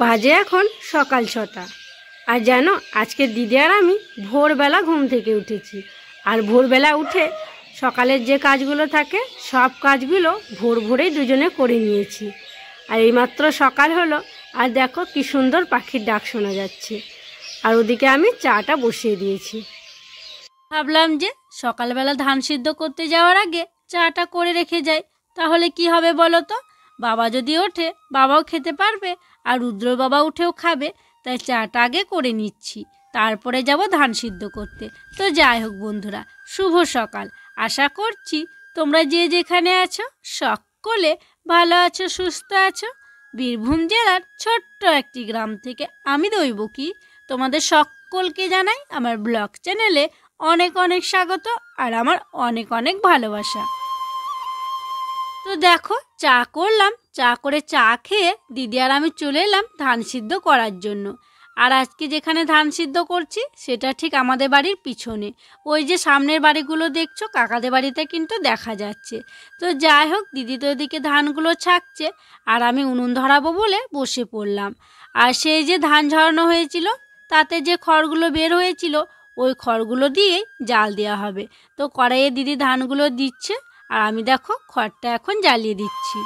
বাজে এখন সকাল 6টা। আর জানো আজকে দিদি আর আমি ভোরবেলা ঘুম থেকে উঠেছি। আর ভোরবেলা উঠে সকালের যে কাজগুলো থাকে সব কাজগুলো ভোরেই দুজনে করে নিয়েছি। আর এইমাত্র সকাল হলো, আর দেখো কি সুন্দর পাখির ডাক শোনা যাচ্ছে। আর ওদিকে আমি চাটা বসিয়ে দিয়েছি। ভাবলাম যে সকালবেলা ধান সিদ্ধ করতে যাওয়ার আগে চাটা করে রেখে যাই, তাহলে কি হবে বলো তো। বাবা যদি ওঠে বাবাও খেতে পারবে, আর রুদ্র বাবা উঠেও খাবে। তাই চাটা আগে করে নিচ্ছি, তারপরে যাব ধান সিদ্ধ করতে। তো যাই হোক বন্ধুরা, শুভ সকাল। আশা করছি তোমরা যে যেখানে আছো সকলে ভালো আছো, সুস্থ আছো। বীরভূম জেলার ছোট্ট একটি গ্রাম থেকে আমি দৈবকী তোমাদের সকলকে জানাই আমার ব্লগ চ্যানেলে অনেক অনেক স্বাগত আর আমার অনেক অনেক ভালোবাসা। তো দেখো চা করলাম, চা করে চা খেয়ে দিদি আর আমি চলে এলাম ধান সিদ্ধ করার জন্য। আর আজকে যেখানে ধান সিদ্ধ করছি সেটা ঠিক আমাদের বাড়ির পিছনে। ওই যে সামনের বাড়িগুলো দেখছো কাকাদের বাড়িতে কিন্তু দেখা যাচ্ছে। তো যাই হোক, দিদি তো ওদিকে ধানগুলো ছাকছে আর আমি উনুন ধরাবো বলে বসে পড়লাম। আর সেই যে ধান ঝরানো হয়েছিল তাতে যে খড়গুলো বের হয়েছিল ওই খড়গুলো দিয়েই জাল দেওয়া হবে। তো কড়াইয়ে দিদি ধানগুলো দিচ্ছে আর আমি দেখো খড়টা এখন জ্বালিয়ে দিচ্ছি।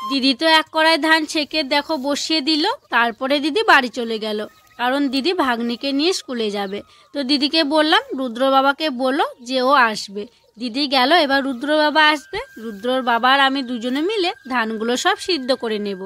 দিদি তো এক কড়াই ধান ছেঁকে দেখো বসিয়ে দিল। তারপরে দিদি বাড়ি চলে গেল, কারণ দিদি ভাগ্নিকে নিয়ে স্কুলে যাবে। তো দিদিকে বললাম রুদ্র বাবাকে বলো যে ও আসবে। দিদি গেল, এবার রুদ্র বাবা আসবে। রুদ্রর বাবা আর আমি দুজনে মিলে ধানগুলো সব সিদ্ধ করে নেব।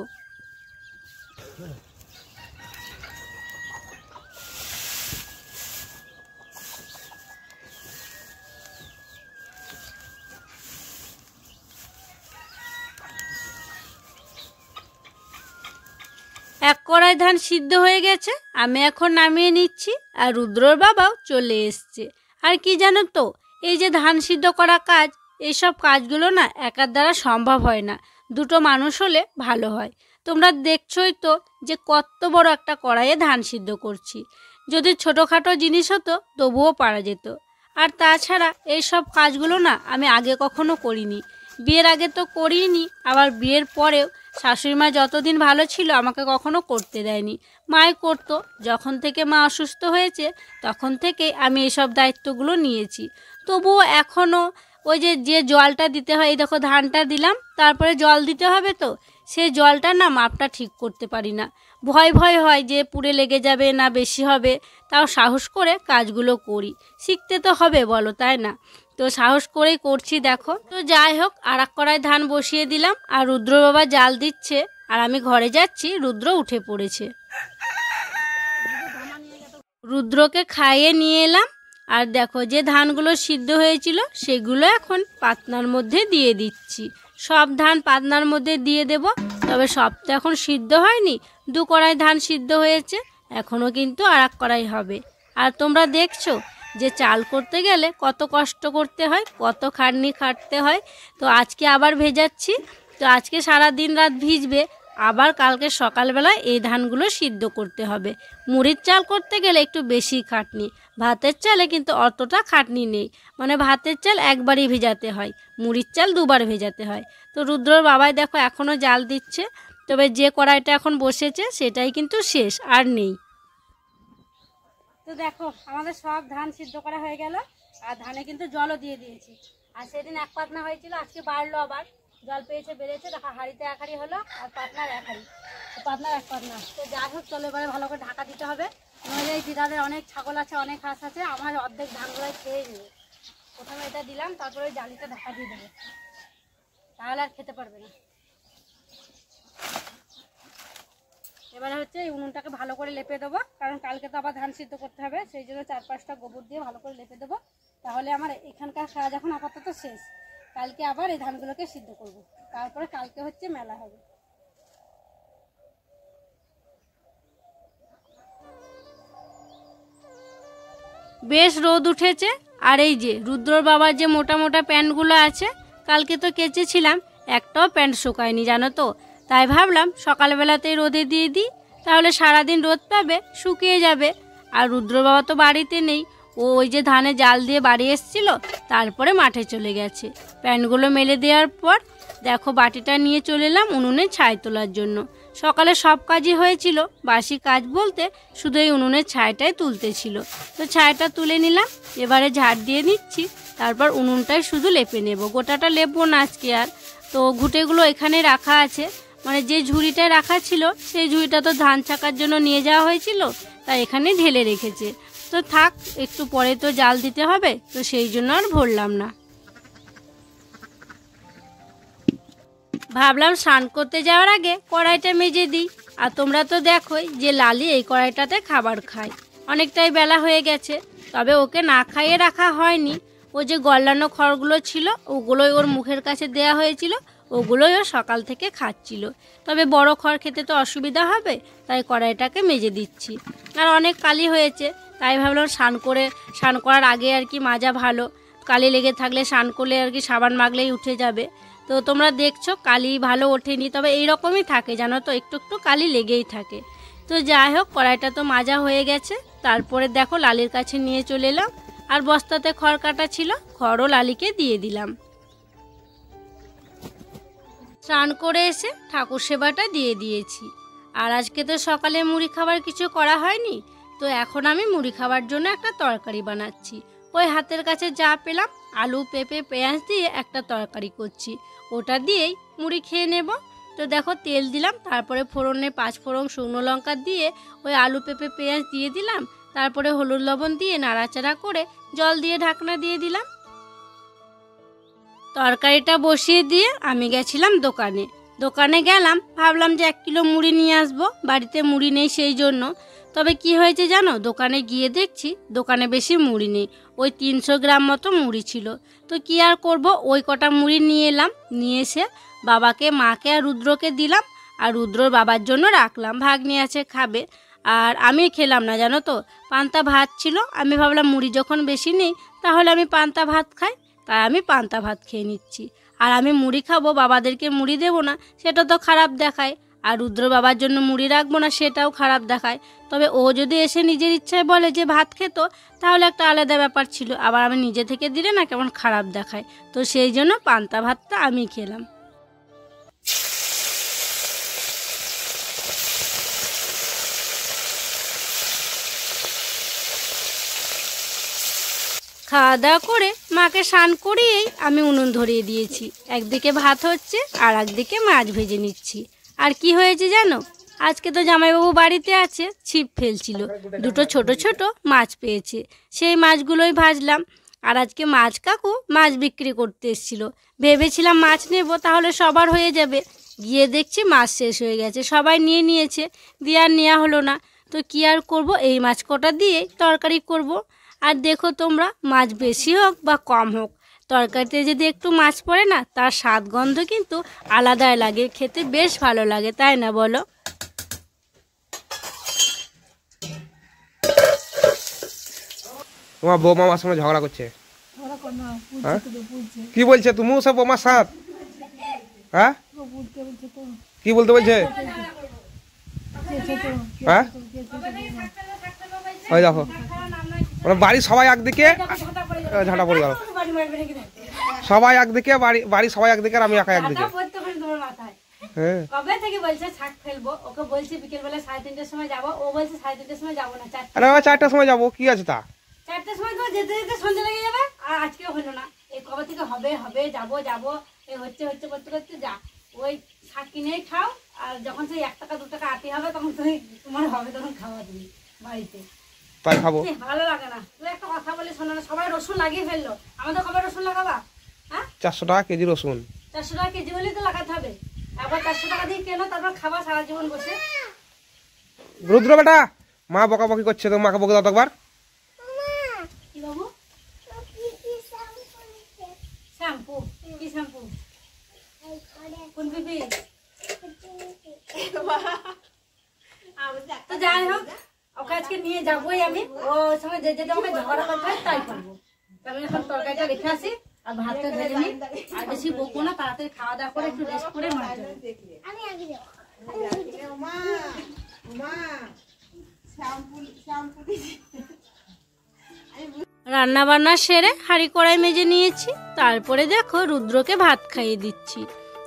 এক কড়াই ধান সিদ্ধ হয়ে গেছে, আমি এখন নামিয়ে নিচ্ছি। আর রুদ্রর বাবাও চলে এসছে। আর কি জানো তো, এই যে ধান সিদ্ধ করা কাজ, এইসব কাজগুলো না একার দ্বারা সম্ভব হয় না, দুটো মানুষ হলে ভালো হয়। তোমরা দেখছোই তো যে কত বড় একটা কড়াইয়ে ধান সিদ্ধ করছি। যদি ছোটোখাটো জিনিস হতো তবুও পারা যেত। আর তাছাড়া এই সব কাজগুলো না আমি আগে কখনো করিনি। বিয়ের আগে তো করিনি, আবার বিয়ের পরেও শাশুড়ি মা যতদিন ভালো ছিল আমাকে কখনো করতে দেয়নি। মাই করতো। যখন থেকে মা অসুস্থ হয়েছে তখন থেকেই আমি এসব দায়িত্বগুলো নিয়েছি। তবুও এখনও ওই যে জলটা দিতে হয়, এই দেখো ধানটা দিলাম, তারপরে জল দিতে হবে, তো সেই জলটা না মাপটা ঠিক করতে পারি না। ভয় হয় যে পুড়ে লেগে যাবে না বেশি হবে। তাও সাহস করে কাজগুলো করি, শিখতে তো হবে বলো, তাই না? তো সাহস করেই করছি দেখো। তো যাই হোক, আর এক কড়াই ধান বসিয়ে দিলাম আর রুদ্র বাবা জাল দিচ্ছে আর আমি ঘরে যাচ্ছি। রুদ্র উঠে পড়েছে। রুদ্রকে খাইয়ে নিয়ে এলাম। আর দেখো যে ধানগুলো সিদ্ধ হয়েছিল সেগুলো এখন পাতনার মধ্যে দিয়ে দিচ্ছি। সব ধান পাতনার মধ্যে দিয়ে দেব। তবে সব তো এখন সিদ্ধ হয়নি, 2 কড়াই ধান সিদ্ধ হয়েছে, এখনও কিন্তু আর এক কড়াই হবে। আর তোমরা দেখছো যে চাল করতে গেলে কত কষ্ট করতে হয়, কত খাটনি খাটতে হয়। তো আজকে আবার ভেজাচ্ছি। তো আজকে সারা দিন রাত ভিজবে, আবার কালকে সকালবেলায় এই ধানগুলো সিদ্ধ করতে হবে। মুড়ির চাল করতে গেলে একটু বেশি খাটনি, ভাতের চালে কিন্তু অতটা খাটনি নেই। মানে ভাতের চাল একবারই ভেজাতে হয়, মুড়ির চাল 2বার ভেজাতে হয়। তো রুদ্রর বাবাই দেখো এখনও জাল দিচ্ছে। তবে যে কড়াইটা এখন বসেছে সেটাই কিন্তু শেষ, আর নেই। তো দেখো আমাদের সব ধান সিদ্ধ করা হয়ে গেল। আর ধানে কিন্তু জলও দিয়ে দিয়েছি। আর সেদিন 1 পাতনা হয়েছিল, আজকে বাড়লো আবার, জল পেয়েছে বেড়েছে। দেখো হাঁড়িতে 1 হাঁড়ি হলো আর পাতনার 1 হাঁড়ি, পাতনার 1 পাতনা। তো যাই হোক চলো এবারে ভালো করে ঢাকা দিতে হবে, নইলে এই দিদাদের অনেক ছাগল আছে, অনেক হাঁস আছে, আমার অর্ধেক ধানগুলোই খেয়ে নেবে। প্রথমে এটা দিলাম, তারপরে ওই জালিটা ঢাকা দিয়ে দেবো, তাহলে আর খেতে পারবে না। এবারে হচ্ছে এই উনুনটাকে ভালো করে লেপে দেবো, কারণ কালকে তো আবার ধান সিদ্ধ করতে হবে। সেই জন্য 4-5টা গোবর দিয়ে ভালো করে লেপে দেবো। তাহলে আমার এখানকার কাজ এখন আপাতত শেষ। কালকে আবার এই ধানগুলোকে সিদ্ধ করব, তারপরে কালকে হচ্ছে মেলা হবে। বেশ রোদ উঠেছে। আর এই যে রুদ্রর বাবার যে মোটা মোটা প্যান্টগুলো আছে, কালকে তো কেচেছিলাম, একটাও প্যান্ট শুকায়নি জানো তো। তাই ভাবলাম সকালবেলাতেই রোদে দিয়ে দিই, তাহলে সারাদিন রোদ পাবে, শুকিয়ে যাবে। আর রুদ্র বাবা তো বাড়িতে নেই, ও ওই যে ধানে জাল দিয়ে বাড়ি এসেছিল, তারপরে মাঠে চলে গেছে। প্যান্টগুলো মেলে দেওয়ার পর দেখো বাটিটা নিয়ে চলে এলাম উনুনে ছাই তোলার জন্য। সকালে সব কাজই হয়েছিল, বাসি কাজ বলতে শুধু এই উনুনের ছাইটাই তুলতে ছিল। তো ছাইটা তুলে নিলাম, এবারে ঝাড় দিয়ে নিচ্ছি, তারপর উনুনটাই শুধু লেপে নেব, গোটাটা লেপবো না আজকে আর। তো ঘুঁটেগুলো এখানে রাখা আছে, মানে যে ঝুড়িটায় রাখা ছিল সেই ঝুড়িটা তো ধান ছাকার জন্য নিয়ে যাওয়া হয়েছিল, তাই এখানে ঢেলে রেখেছে। তো থাক, একটু পরে তো জাল দিতে হবে, তো সেই জন্য আর ভরলাম না। ভাবলাম স্নান করতে যাওয়ার আগে কড়াইটা মেজে দিই। আর তোমরা তো দেখোই যে লালি এই কড়াইটাতে খাবার খায়, অনেকটাই বেলা হয়ে গেছে, তবে ওকে না খাইয়ে রাখা হয়নি। ও যে গলানো খড়গুলো ছিল ওগুলোই ওর মুখের কাছে দেয়া হয়েছিল, ওগুলোই ও সকাল থেকে খাচ্ছিল। তবে বড় খড় খেতে তো অসুবিধা হবে, তাই কড়াইটাকে মেজে দিচ্ছি। আর অনেক কালি হয়েছে, তাই ভাবলাম স্নান করার আগে আর কি মাজা ভালো, কালি লেগে থাকলে স্নান করলে আর কি সাবান মাখলেই উঠে যাবে। তো তোমরা দেখছো কালি ভালো ওঠেনি, তবে এই রকমই থাকে জানো তো, একটু একটু কালি লেগেই থাকে। তো যাই হোক, কড়াইটা তো মাজা হয়ে গেছে। তারপরে দেখো লালির কাছে নিয়ে চলে এলাম, আর বস্তাতে খড় কাটা ছিল, খড়ও লালিকে দিয়ে দিলাম। স্নান করে এসে ঠাকুর সেবাটা দিয়ে দিয়েছি। আর আজকে তো সকালে মুড়ি খাবার কিছু করা হয়নি, তো এখন আমি মুড়ি খাবার জন্য একটা তরকারি বানাচ্ছি। ওই হাতের কাছে যা পেলাম, আলু পেঁপে পেঁয়াজ দিয়ে একটা তরকারি করছি, ওটা দিয়েই মুড়ি খেয়ে নেব। তো দেখো তেল দিলাম, তারপরে ফোড়নে 5 ফোড়ন শুকনো লঙ্কা দিয়ে ওই আলু পেঁপে পেঁয়াজ দিয়ে দিলাম, তারপরে হলুদ লবণ দিয়ে নাড়াচাড়া করে জল দিয়ে ঢাকনা দিয়ে দিলাম। তরকারিটা বসিয়ে দিয়ে আমি গেছিলাম দোকানে গেলাম, ভাবলাম যে 1 কিলো মুড়ি নিয়ে আসবো, বাড়িতে মুড়ি নেই সেই জন্য। তবে কি হয়েছে জানো, দোকানে গিয়ে দেখছি দোকানে বেশি মুড়ি নেই, ওই 300 গ্রাম মতো মুড়ি ছিল। তো কি আর করব, ওই কটা মুড়ি নিয়ে এলাম, নিয়ে এসে বাবাকে মাকে আর রুদ্রকে দিলাম, আর রুদ্রর বাবার জন্য রাখলাম, ভাগ্নি আছে খাবে। আর আমি খেলাম না জানো তো, পান্তা ভাত ছিল, আমি ভাবলাম মুড়ি যখন বেশি নেই তাহলে আমি পান্তা ভাত খাই, তাই আমি পান্তা ভাত খেয়ে নিচ্ছি। আর আমি মুড়ি খাবো, বাবাদেরকে মুড়ি দেবো না, সেটা তো খারাপ দেখায়। আর রুদ্র বাবার জন্য মুড়ি রাখবো না, সেটাও খারাপ দেখায়। তবে ও যদি এসে নিজের ইচ্ছায় বলে যে ভাত খেত, তাহলে একটা আলাদা ব্যাপার ছিল, আবার আমি নিজে থেকে দিলে না কেমন খারাপ দেখায়। তো সেই জন্য পান্তা ভাতটা আমি খেলাম। খাওয়া দাওয়া করে মাকে স্নান করিয়েই আমি উনুন ধরিয়ে দিয়েছি, একদিকে ভাত হচ্ছে আর একদিকে মাছ ভেজে নিচ্ছি। আর কি হয়েছে জানো, আজকে তো জামাইবাবু বাড়িতে আছে, ছিপ ফেলছিল, দুটো ছোট ছোট মাছ পেয়েছে, সেই মাছগুলোই ভাজলাম। আর আজকে মাছ কাকু মাছ বিক্রি করতে এসেছিলো, ভেবেছিলাম মাছ নেব তাহলে সবার হয়ে যাবে, গিয়ে দেখছি মাছ শেষ হয়ে গেছে, সবাই নিয়ে নিয়েছে, দিয়ে আর নেওয়া হলো না। তো কি আর করব, এই মাছ কটা দিয়েই তরকারি করব। আর দেখো তোমরা, মাছ বেশি হোক বা কম হোক, তরকারিতে যদি একটু মাছ পড়ে না, তার স্বাদ গন্ধ কিন্তু আলাদাই লাগে, খেতে বেশ ভালো লাগে, তাই না বলো? তোমার বৌমা আমার সঙ্গে ঝগড়া করছে, কি বলছে তুমিও সব বৌমার সাথ? হ্যাঁ, কি বলতে বলছে? হ্যাঁ, ওই দেখো বাড়ির সবাই একদিকে, ঝাঁটা পড়ে গেল, সবাই একদিকে, বাড়ি সবাই একদিকে আর আমি একা একদিকে। হ্যাঁ, কবে থেকে বলছে শাক ফেলবো, ওকে বলছি বিকেল বেলা 3:30টার সময় যাবো, ও বলছে 3:30টার সময় যাবো না, আরে বাবা 4টার সময় যাবো, কি আছে তা? 4টার সময় তো যেতে যেতে সন্ধ্যা লেগে যাবে, আর আজকেও হলো না। এই কবে থেকে হবে যাবো এই হচ্ছে করতে করতে যা, ওই শাক কিনেই খাও, আর যখন সেই 1 টাকা 2 টাকা আতি হবে তখন তোমার হবে, তখন খাওয়া তুমি বাড়িতে, তাই খাবো। ভালো লাগে না। তুই একটা কথা বলে শোনো না, সবাই রসুন লাগিয়ে ফেললো, আমাদের কবে রসুন লাগাবা? হ্যাঁ, 400 টাকা কেজি রসুন, 400 টাকা কেজি হলেই তো লাগাতে হবে, একবার 400 টাকা দিয়ে কেনো, তারপর খাবা সারা জীবন বসে। রুদ্র বেটা, মা বকাবকি করছে, তো মাকে বকে দাও একবার। কি বাবু? শ্যাম্পু? কি শ্যাম্পু? কোন বিবি? তো যাই হোক, ওকে আজকে নিয়ে যাবোই আমি, ওর সঙ্গে যেতে আমাকে ঝগড়া করতে হয় তাই করবো। আমি এখন তরকারিটা রেখে আসি আর ভাতটা ধরে নিই, আর বেশি বকবো না, তাড়াতাড়ি খাওয়া দাওয়া করে একটু রেস্ট করে মাছ রান্না বান্না সেরে হাঁড়ি কড়াই মেজে নিয়েছি। তারপরে দেখো রুদ্রকে ভাত খাইয়ে দিচ্ছি।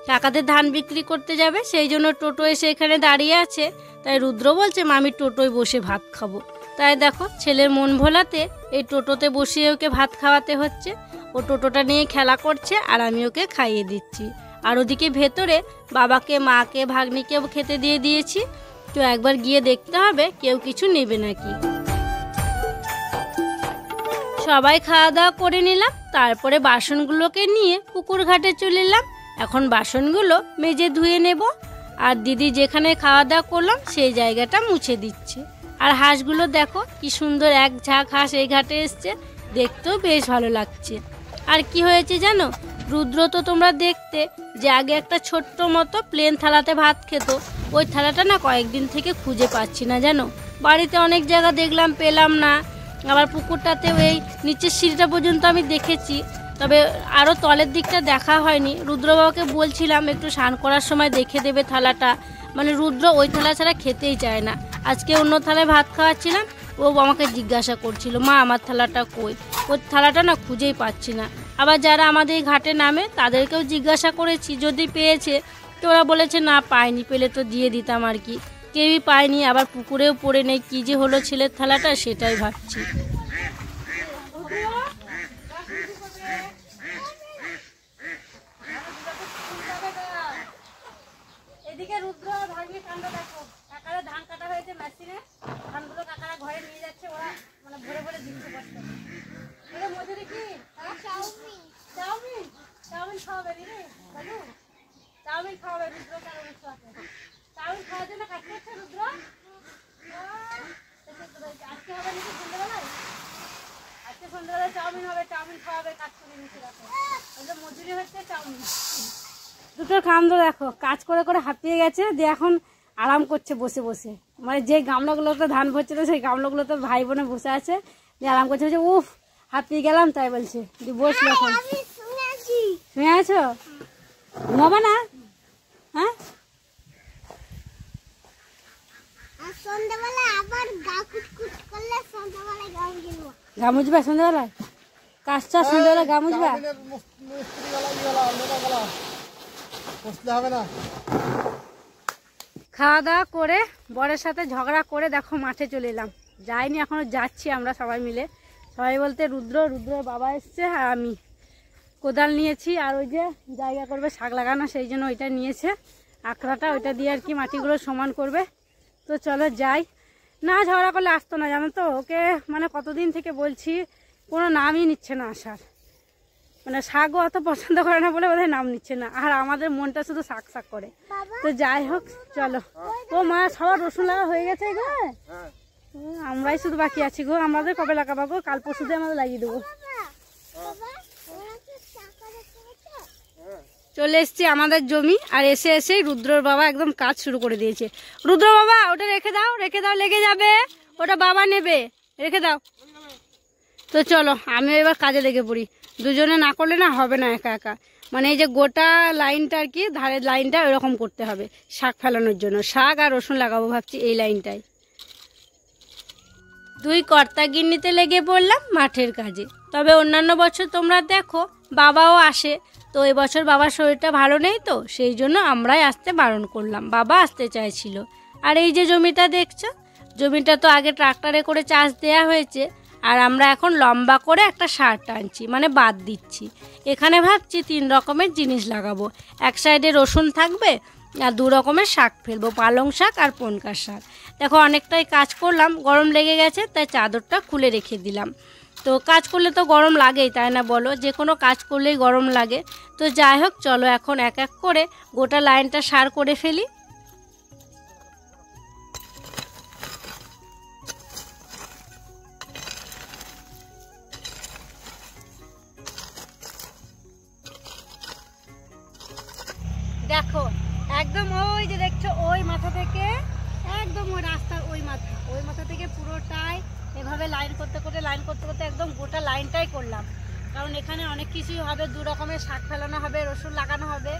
কাকাদের ধান বিক্রি করতে যাবে, সেই জন্য টোটো এসে এখানে দাঁড়িয়ে আছে। তাই রুদ্র বলছে মামি টোটোয় বসে ভাত খাবো। তাই দেখো ছেলের মন ভোলাতে এই টোটোতে বসিয়ে ওকে ভাত খাওয়াতে হচ্ছে। ও টোটোটা নিয়ে খেলা করছে আর আমি ওকে খাইয়ে দিচ্ছি। আর ওদিকে ভেতরে বাবাকে, মাকে, ভাগ্নিকেও খেতে দিয়ে দিয়েছি। তো একবার গিয়ে দেখতে হবে কেউ কিছু নেবে নাকি। সবাই খাওয়া দাওয়া করে নিলাম, তারপরে বাসনগুলোকে নিয়ে পুকুর ঘাটে চলে এলাম। এখন বাসনগুলো মেজে ধুয়ে নেব। আর দিদি যেখানে খাওয়া দাওয়া করলাম সেই জায়গাটা মুছে দিচ্ছে। আর হাঁসগুলো দেখো কি সুন্দর এক ঝাঁক হাঁস এই ঘাটে এসছে, দেখতেও বেশ ভালো লাগছে। আর কি হয়েছে জানো, রুদ্র তো তোমরা দেখতে যে আগে একটা ছোট্ট মতো প্লেন থালাতে ভাত খেত, ওই থালাটা না কয়েকদিন থেকে খুঁজে পাচ্ছি না জানো। বাড়িতে অনেক জায়গা দেখলাম, পেলাম না। আবার পুকুরটাতে এই নিচের সিঁড়িটা পর্যন্ত আমি দেখেছি, তবে আরও তলের দিকটা দেখা হয়নি। রুদ্রবাবুকে বলছিলাম একটু স্নান করার সময় দেখে দেবে থালাটা, মানে রুদ্র ওই থালা ছাড়া খেতেই চায় না। আজকে অন্য থালায় ভাত খাওয়াচ্ছিলাম, ও আমাকে জিজ্ঞাসা করছিল মা আমার থালাটা কই। ওই থালাটা না খুঁজেই পাচ্ছি না। আবার যারা আমাদের ঘাটে নামে তাদেরকেও জিজ্ঞাসা করেছি যদি পেয়েছে, তো ওরা বলেছে না পায়নি, পেলে তো দিয়ে দিতাম আর কি। কেউই পায়নি, আবার পুকুরেও পড়ে নেই। কী যে হলো ছেলের থালাটা সেটাই ভাবছি। এদিকে রুদ্র ভাগ্নি কাণ্ড দেখো, কাকারা ধান কাটা হয়েছে মেশিনে, ধানগুলো কাকারা ঘরে নিয়ে যাচ্ছে, ওরা মানে ভরে ভরে দিচ্ছে কষ্ট। এটা মজুরি কি? চাউমিন চাউমিন চাউমিন খাওয়াবে রে বাবু, চাউমিন খাওয়াবে রুদ্র। তার অনুষ্ঠানে চাউমিন খাওয়ার জন্য কাজ করছে রুদ্র। আজকে হবে নাকি সন্ধ্যাবেলায়? আজকে সন্ধ্যাবেলায় চাউমিন হবে, চাউমিন খাওয়াবে, কাজ করে নিচ্ছে। দেখো মজুরি হচ্ছে চাউমিন। দুটোর কাণ্ড দেখো, কাজ করে করে হাঁপিয়ে গেছে, দিয়ে এখন আরাম করছে বসে বসে। মানে যে গামলাগুলোতে ধান ভরছিল সেই গামলাগুলোতে ভাই বোনে বসে আছে, দিয়ে আরাম করছে। বলছে উফ হাঁপিয়ে গেলাম, তাই বলছে দিয়ে বসলো। এখন শুনে আছো? ঘুমাবা না? হ্যাঁ গা মুছবা সন্ধ্যাবেলায়? কাজটা সন্ধ্যাবেলায় গা মুছবা? খাওয়া দাওয়া করে বরের সাথে ঝগড়া করে দেখো মাঠে চলে এলাম। যাইনি এখনো, যাচ্ছি আমরা সবাই মিলে। সবাই বলতে রুদ্রের বাবা এসছে আর আমি কোদাল নিয়েছি, আর ওই যে জায়গা করবে শাক লাগানো, সেই জন্য ওইটা নিয়েছে আঁকড়াটা, ওইটা দিয়ে আর কি মাটিগুলো সমান করবে। তো চলো যাই। না ঝগড়া করলে আসতো না জানো তো, ওকে মানে কতদিন থেকে বলছি, কোনো নামই নিচ্ছে না আসার। মানে শাকও অত পছন্দ করে না বলে বোধহয় নাম নিচ্ছে না, আর আমাদের মনটা শুধু শাক শাক করে। তো যাই হোক চলো। ও মা সবার রসুন লাগা হয়ে গেছে গো, আমরাই শুধু বাকি আছি গো। আমাদের কবে লাগাবো গো? কাল পরশুতে আমাদের লাগিয়ে দেবো। চলে এসছি আমাদের জমি, আর এসে এসেই রুদ্রর বাবা একদম কাজ শুরু করে দিয়েছে। রুদ্র বাবা ওটা রেখে দাও, রেখে দাও, লেগে যাবে, ওটা বাবা নেবে, রেখে দাও। তো চলো আমি এবার কাজে লেগে পড়ি। দুজনে না করলে না হবে না একা একা। মানে এই যে গোটা লাইনটা আর কি, ধারের লাইনটা ওইরকম করতে হবে শাক ফেলানোর জন্য। শাক আর রসুন লাগাবো ভাবছি এই লাইনটায়। দুই কর্তা গিন্নিতে লেগে পড়লাম মাঠের কাজে। তবে অন্যান্য বছর তোমরা দেখো বাবাও আসে, তো এবছর বাবার শরীরটা ভালো নেই, তো সেই জন্য আমরাই আসতে বারণ করলাম, বাবা আসতে চাইছিল। আর এই যে জমিটা দেখছো, জমিটা তো আগে ট্রাক্টরে করে চাষ দেয়া হয়েছে, আর আমরা এখন লম্বা করে একটা সার টানছি, মানে বাদ দিচ্ছি। এখানে ভাবছি 3 রকমের জিনিস লাগাবো। এক সাইডে রসুন থাকবে আর 2 রকমের শাক ফেলবো, পালং শাক আর পনকার শাক। দেখো অনেকটাই কাজ করলাম, গরম লেগে গেছে, তাই চাদরটা খুলে রেখে দিলাম। তো কাজ করলে তো গরম লাগেই, তাই না বলো? যে কোনো কাজ করলেই গরম লাগে। তো যাই হোক চলো এখন এক এক করে গোটা লাইনটা সার করে ফেলি। দেখো একদম ওই যে দেখছো ওই মাথা থেকে একদম ওই রাস্তার ওই মাথা থেকে পুরোটাই এভাবে লাইন করতে করতে একদম গোটা লাইনটাই করলাম। কারণ এখানে অনেক কিছুই হবে, 2 রকমের শাক ফেলানো হবে, রসুন লাগানো হবে।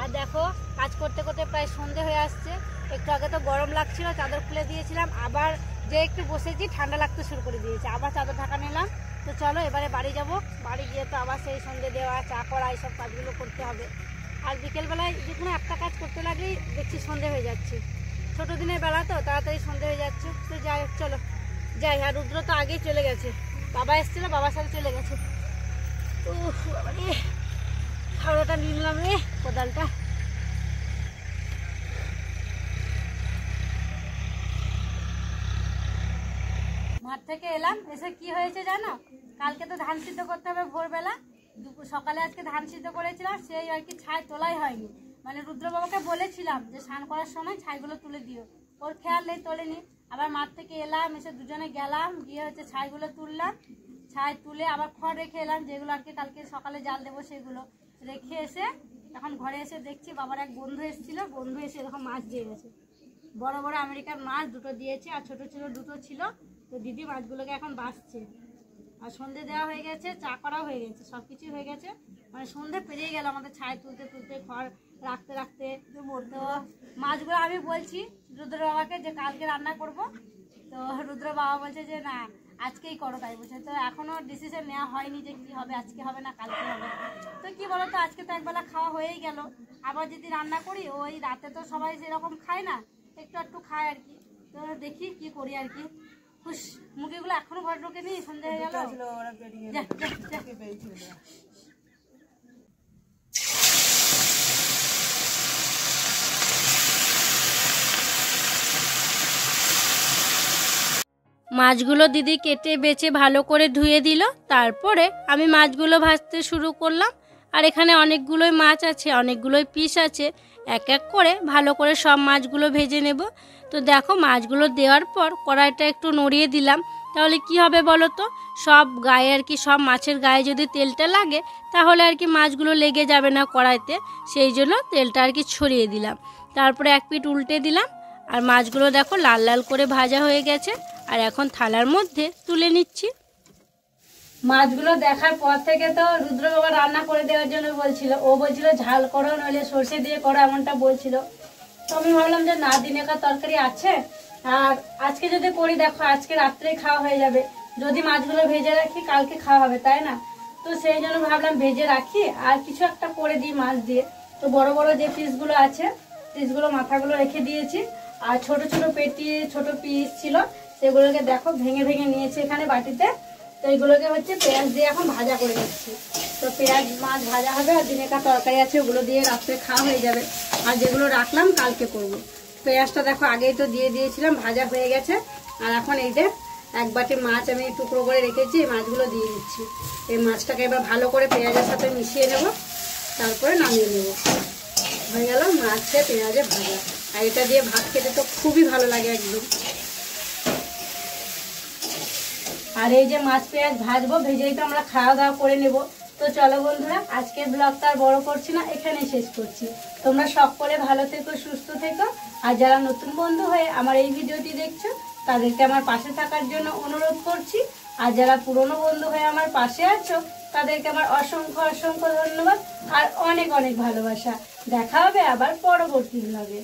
আর দেখো কাজ করতে করতে প্রায় সন্ধে হয়ে আসছে। একটু আগে তো গরম লাগছিল, চাদর খুলে দিয়েছিলাম, আবার যে একটু বসেছি ঠান্ডা লাগতে শুরু করে দিয়েছে, আবার চাদর ঢাকা নিলাম। তো চলো এবারে বাড়ি যাব। বাড়ি গিয়ে তো আবার সেই সন্ধে দেওয়া, চা করা, এইসব কাজগুলো করতে হবে। আর বিকেলবেলায় যে কোনো একটা কাজ করতে লাগলেই দেখছি সন্ধে হয়ে যাচ্ছে। ছোটো দিনের বেলা তো তাড়াতাড়ি সন্ধে হয়ে যাচ্ছে। তো যাই হোক, চলো যাই। আর রুদ্র তো আগেই চলে গেছে, বাবা এসেছিলো, বাবার সাথে চলে গেছে। ও বাবা রে, খাওয়াটা নিয়ে নিলাম রে, কোদালটা। মাঠ থেকে এলাম, এসে কি হয়েছে জানো? কালকে তো ধান সিদ্ধ করতে হবে ভোরবেলা, সকালে আজকে ধান সিদ্ধ করেছিলাম, সেই আর কি ছাই তোলাই হয়নি। মানে রুদ্র বাবাকে বলেছিলাম যে স্নান করার সময় ছাইগুলো তুলে দিও, ওর খেয়াল নেই, তোলেনি। আবার মাঠ থেকে এলাম, এসে দুজনে গেলাম, গিয়ে হচ্ছে ছাইগুলো তুললাম। ছাই তুলে আবার খড় রেখে এলাম, যেগুলো আর কি কালকে সকালে জাল দেবো সেগুলো রেখে এসে এখন ঘরে এসে দেখছি বাবার এক বন্ধু এসেছিলো, বন্ধু এসে এরকম মাছ দিয়ে গেছে। বড় বড় আমেরিকার মাছ দুটো দিয়েছে, আর ছোট ছোট দুটো ছিল। তো দিদি মাছগুলোকে এখন বাছছে। আর সন্ধে দেওয়া হয়ে গেছে, চা করাও হয়ে গেছে, সব কিছুই হয়ে গেছে। মানে সন্ধে পেরিয়ে গেল আমাদের ছাই তুলতে তুলতে, খড় রাখতে রাখতে। তো মাছগুলো আমি বলছি রুদ্র বাবাকে যে কালকে রান্না করব। তো রুদ্র বাবা বলছে যে না আজকেই করো, তাই বলছে। তো এখনও ডিসিশন নেওয়া হয়নি যে কী হবে, আজকে হবে না কালকে হবে। তো কী বলো তো, আজকে তো একবেলা খাওয়া হয়েই গেল, আবার যদি রান্না করি ওই রাতে তো সবাই সেরকম খায় না, একটু একটু খায় আর কি। তো দেখি কি করি আর কি। খুশ, মুরগিগুলো এখনো ঘরে ঢোকে নি, সন্ধ্যে হয়ে গেল। মাছগুলো দিদি কেটে বেছে ভালো করে ধুয়ে দিল। তারপরে আমি মাছগুলো ভাজতে শুরু করলাম। আর এখানে অনেকগুলোই মাছ আছে, অনেকগুলোই পিস আছে, এক এক করে ভালো করে সব মাছগুলো ভেজে নেব। তো দেখো মাছগুলো দেওয়ার পর কড়াইটা একটু নড়িয়ে দিলাম, তাহলে কি হবে বলো তো, সব গায়ে আর কি, সব মাছের গায়ে যদি তেলটা লাগে তাহলে আর কি মাছগুলো লেগে যাবে না কড়াইতে, সেই জন্য তেলটা আর কি ছড়িয়ে দিলাম। তারপরে এক পিঠ উল্টে দিলাম। আর মাছগুলো দেখো লাল লাল করে ভাজা হয়ে গেছে। আর এখন থালার মধ্যে তুলে নিচ্ছি। মাছগুলো দেখার পর থেকে তো রুদ্র বাবা রান্না করে দেওয়ার জন্য বলছিল, ও বলছিল ঝাল করো নইলে সর্ষে দিয়ে করো, এমনটা বলছিল। তো আমি ভাবলাম যে না, দিনেকার তরকারি আছে, আর আজকে যদি করি দেখো আজকে রাত্রেই খাওয়া হয়ে যাবে। যদি মাছগুলো ভেজে রাখি কালকে খাওয়া হবে, তাই না? তো সেই জন্য ভাবলাম ভেজে রাখি আর কিছু একটা করে দিই মাছ দিয়ে। তো বড় বড় যে পিসগুলো আছে, পিসগুলো মাথাগুলো রেখে দিয়েছি। আর ছোট ছোট পেটি ছোট পিস ছিল, সেগুলোকে দেখো ভেঙে ভেঙে নিয়েছি এখানে বাটিতে। তো এইগুলোকে হচ্ছে পেঁয়াজ দিয়ে এখন ভাজা করে নিচ্ছি। তো পেঁয়াজ মাছ ভাজা হবে, আর দিনেকার তরকারি আছে, ওগুলো দিয়ে রাত্রে খাওয়া হয়ে যাবে। আর যেগুলো রাখলাম কালকে করব। পেঁয়াজটা দেখো আগেই তো দিয়ে দিয়েছিলাম, ভাজা হয়ে গেছে। আর এখন এইটা এক বাটি মাছ আমি টুকরো করে রেখেছি, এই মাছগুলো দিয়ে দিচ্ছি। এই মাছটাকে এবার ভালো করে পেঁয়াজের সাথে মিশিয়ে নেব, তারপরে নামিয়ে নেব। হয়ে গেল মাছে পেঁয়াজে ভাজা। আর এটা দিয়ে ভাত খেতে তো খুবই ভালো লাগে একদম। আর এই যে মাছ পেঁয়াজ ভাজবো, ভেজেই তো আমরা খাওয়া দাওয়া করে নেব। তো চলো বন্ধুরা, আজকের ব্লগটা আর বড় করছি না, এখানেই শেষ করছি। তোমরা সকলে ভালো থেকো, সুস্থ থেকো। আর যারা নতুন বন্ধু হয়ে আমার এই ভিডিওটি দেখছো তাদেরকে আমার পাশে থাকার জন্য অনুরোধ করছি। আর যারা পুরনো বন্ধু হয়ে আমার পাশে আছো তাদেরকে আমার অসংখ্য অসংখ্য ধন্যবাদ আর অনেক অনেক ভালোবাসা। দেখা হবে আবার পরবর্তী ব্লগে।